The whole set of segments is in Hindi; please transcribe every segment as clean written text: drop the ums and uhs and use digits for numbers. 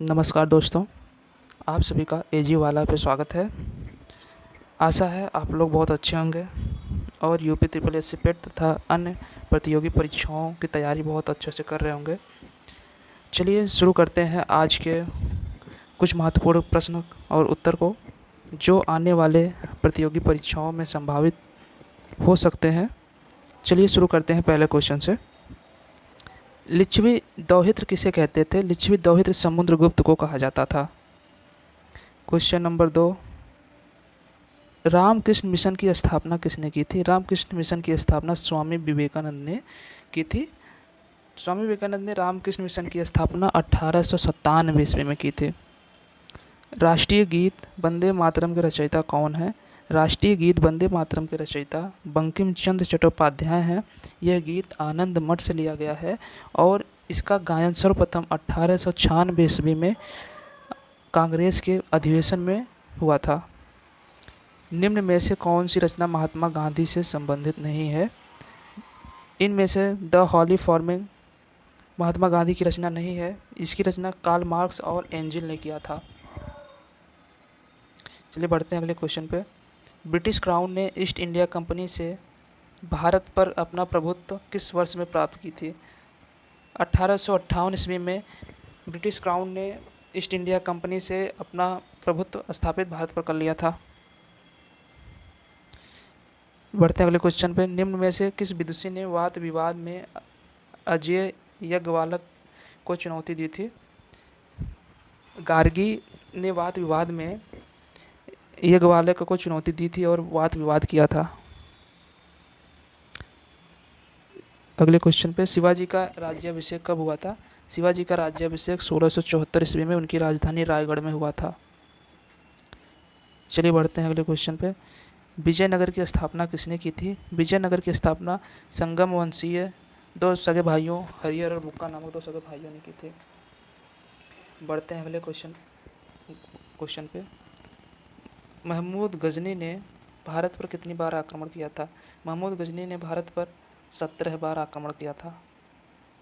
नमस्कार दोस्तों, आप सभी का एजी वाला पे स्वागत है। आशा है आप लोग बहुत अच्छे होंगे और यूपी ट्रिपल एस सी पेट तथा अन्य प्रतियोगी परीक्षाओं की तैयारी बहुत अच्छे से कर रहे होंगे। चलिए शुरू करते हैं आज के कुछ महत्वपूर्ण प्रश्न और उत्तर को, जो आने वाले प्रतियोगी परीक्षाओं में संभावित हो सकते हैं। चलिए शुरू करते हैं पहले क्वेश्चन से। लिच्छवी दौहित्र किसे कहते थे? लिच्छवी दौहित्र समुद्रगुप्त को कहा जाता था। क्वेश्चन नंबर 2, रामकृष्ण मिशन की स्थापना किसने की थी? रामकृष्ण मिशन की स्थापना स्वामी विवेकानंद ने की थी। स्वामी विवेकानंद ने रामकृष्ण मिशन की स्थापना 1897 ईस्वी में की थी। राष्ट्रीय गीत वंदे मातरम के रचयिता कौन है? राष्ट्रीय गीत वंदे मातरम के रचयिता बंकिम चंद्र चट्टोपाध्याय हैं। यह गीत आनंद मठ से लिया गया है और इसका गायन सर्वप्रथम 1896 ईस्वी में कांग्रेस के अधिवेशन में हुआ था। निम्न में से कौन सी रचना महात्मा गांधी से संबंधित नहीं है? इनमें से the Holly forming Mahatma Gandhi की रचना नहीं है। इसकी रचना कार्ल मार्क्स और एंजिल ने किया था। चलिए बढ़ते हैं अगले क्वेश्चन पे। ब्रिटिश क्राउन ने ईस्ट इंडिया कंपनी से भारत पर अपना प्रभुत्व किस वर्ष में प्राप्त की थी? 1858 ईस्वी में ब्रिटिश क्राउन ने ईस्ट इंडिया कंपनी से अपना प्रभुत्व स्थापित भारत पर कर लिया था। बढ़ते हैं अगले क्वेश्चन पे। निम्न में से किस विदुषी ने वाद विवाद में अजय याज्ञवल्क्य को चुनौती दी थी? गार्गी ने वाद विवाद में याज्ञवल्क्य को चुनौती दी थी और वाद विवाद किया था। अगले क्वेश्चन पे, शिवाजी का राज्याभिषेक कब हुआ था? शिवाजी का राज्याभिषेक 1674 ईस्वी में उनकी राजधानी रायगढ़ में हुआ था। चलिए बढ़ते हैं अगले क्वेश्चन पे। विजयनगर की स्थापना किसने की थी? विजयनगर की स्थापना संगम वंशीय दो सगे भाइयों हरिहर और बुक्का नामक दो सगे भाइयों ने की थी। बढ़ते हैं अगले क्वेश्चन पे। महमूद गजनी ने भारत पर कितनी बार आक्रमण किया था? महमूद गजनी ने भारत पर 17 बार आक्रमण किया था।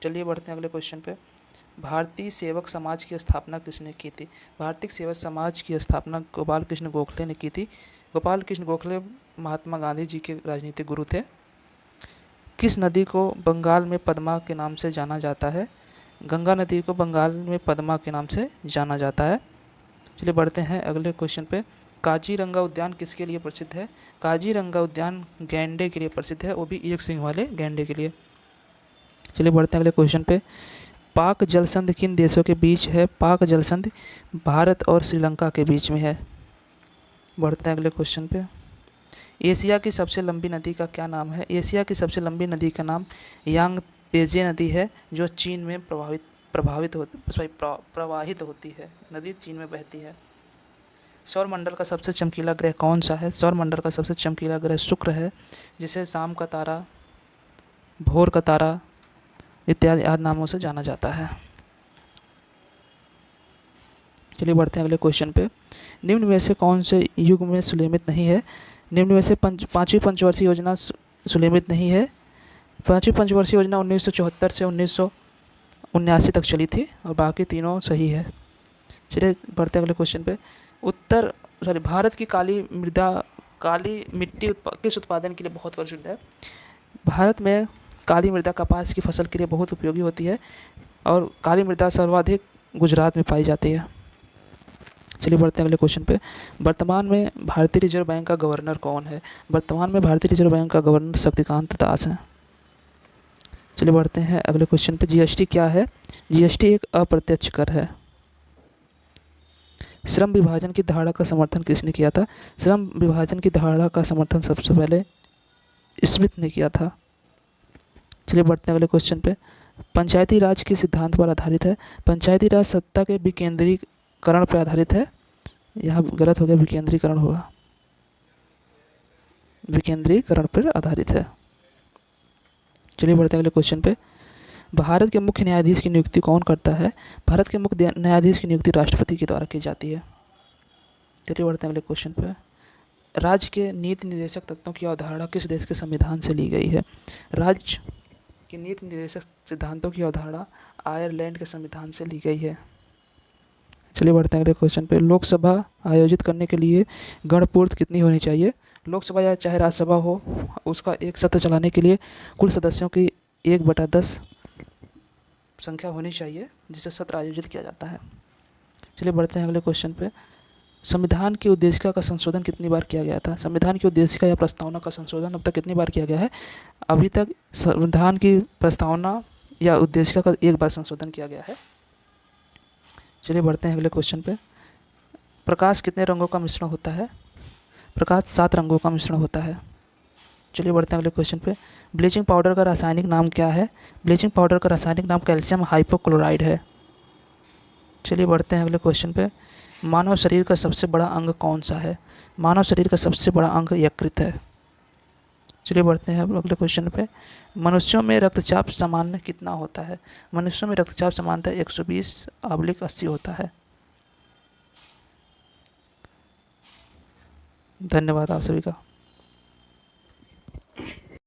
चलिए बढ़ते हैं अगले क्वेश्चन पे। भारतीय सेवक समाज की स्थापना किसने की थी? भारतीय सेवक समाज की स्थापना गोपाल कृष्ण गोखले ने की थी। गोपाल कृष्ण गोखले महात्मा गांधी जी के राजनीतिक गुरु थे। किस नदी को बंगाल में पद्मा के नाम से जाना जाता है? गंगा नदी को बंगाल में पद्मा के नाम से जाना जाता है। चलिए बढ़ते हैं अगले क्वेश्चन पे। काजीरंगा उद्यान किसके लिए प्रसिद्ध है? काजीरंगा उद्यान गैंडे के लिए प्रसिद्ध है, वो भी एक सिंह वाले गैंडे के लिए। चलिए बढ़ते हैं अगले क्वेश्चन पे। पाक जलसंधि किन देशों के बीच है? पाक जलसंधि भारत और श्रीलंका के बीच में है। बढ़ते हैं अगले क्वेश्चन पे। एशिया की सबसे लंबी नदी का क्या नाम है? एशिया की सबसे लंबी नदी का नाम यांगत्से नदी है, जो चीन में प्रवाहित होती है। नदी चीन में बहती है। सौरमंडल का सबसे चमकीला ग्रह कौन सा है? सौरमंडल का सबसे चमकीला ग्रह शुक्र है, जिसे शाम का तारा, भोर का तारा इत्यादि आदि नामों से जाना जाता है। चलिए बढ़ते हैं अगले क्वेश्चन पे। निम्न में से कौन से युग में सुलेमित नहीं है? निम्न में से पाँचवीं पंचवर्षीय योजना सुलेमित नहीं है। पाँचवीं पंचवर्षीय योजना 1974 से 1979 तक चली थी और बाकी तीनों सही है। चलिए बढ़ते हैं अगले क्वेश्चन पे। भारत की काली मिट्टी किस उत्पादन के लिए बहुत प्रसिद्ध है? भारत में काली मृदा कपास की फसल के लिए बहुत उपयोगी होती है और काली मृदा सर्वाधिक गुजरात में पाई जाती है। चलिए बढ़ते हैं अगले क्वेश्चन पे। वर्तमान में भारतीय रिजर्व बैंक का गवर्नर कौन है? वर्तमान में भारतीय रिजर्व बैंक का गवर्नर शक्तिकांत दास है। चलिए बढ़ते हैं अगले क्वेश्चन पे। जीएसटी क्या है? जीएसटी एक अप्रत्यक्ष कर है। श्रम विभाजन की धारणा का समर्थन किसने किया था? श्रम विभाजन की धारणा का समर्थन सबसे पहले स्मिथ ने किया था। चलिए बढ़ते हैं अगले क्वेश्चन पे। पंचायती राज किस सिद्धांत पर आधारित है? पंचायती राज सत्ता के विकेंद्रीकरण पर आधारित है। यहाँ गलत हो गया, विकेंद्रीकरण होगा, विकेंद्रीकरण पर आधारित है। चलिए बढ़ते हैं अगले क्वेश्चन पे। भारत के मुख्य न्यायाधीश की नियुक्ति कौन करता है? भारत के मुख्य न्यायाधीश की नियुक्ति राष्ट्रपति के द्वारा की जाती है। चलिए बढ़ते हैं अगले क्वेश्चन पे। राज्य के नीति निर्देशक तत्वों की अवधारणा किस देश के संविधान से ली गई है? राज्य के नीति निर्देशक सिद्धांतों की अवधारणा आयरलैंड के संविधान से ली गई है। चलिए बढ़ते हैं अगले क्वेश्चन पे। लोकसभा आयोजित करने के लिए गणपूर्त कितनी होनी चाहिए? लोकसभा या चाहे राज्यसभा हो, उसका एक सत्र चलाने के लिए कुल सदस्यों की 1/10 संख्या होनी चाहिए जिससे सत्र आयोजित किया जाता है। चलिए बढ़ते हैं अगले क्वेश्चन पे। संविधान की उद्देशिका का संशोधन कितनी बार किया गया था? संविधान की उद्देशिका या प्रस्तावना का संशोधन अब तक कितनी बार किया गया है? अभी तक संविधान की प्रस्तावना या उद्देशिका का एक बार संशोधन किया गया है। चलिए बढ़ते हैं अगले क्वेश्चन पे। प्रकाश कितने रंगों का मिश्रण होता है? प्रकाश 7 रंगों का मिश्रण होता है। चलिए बढ़ते हैं अगले क्वेश्चन पे। ब्लीचिंग पाउडर का रासायनिक नाम क्या है? ब्लीचिंग पाउडर का रासायनिक नाम कैल्शियम हाइपोक्लोराइड है। चलिए बढ़ते हैं अगले क्वेश्चन पे। मानव शरीर का सबसे बड़ा अंग कौन सा है? मानव शरीर का सबसे बड़ा अंग यकृत है। चलिए बढ़ते हैं अब अगले क्वेश्चन पे। मनुष्यों में रक्तचाप सामान्य कितना होता है? मनुष्यों में रक्तचाप सामान्यतः 120/80 होता है। धन्यवाद आप सभी का।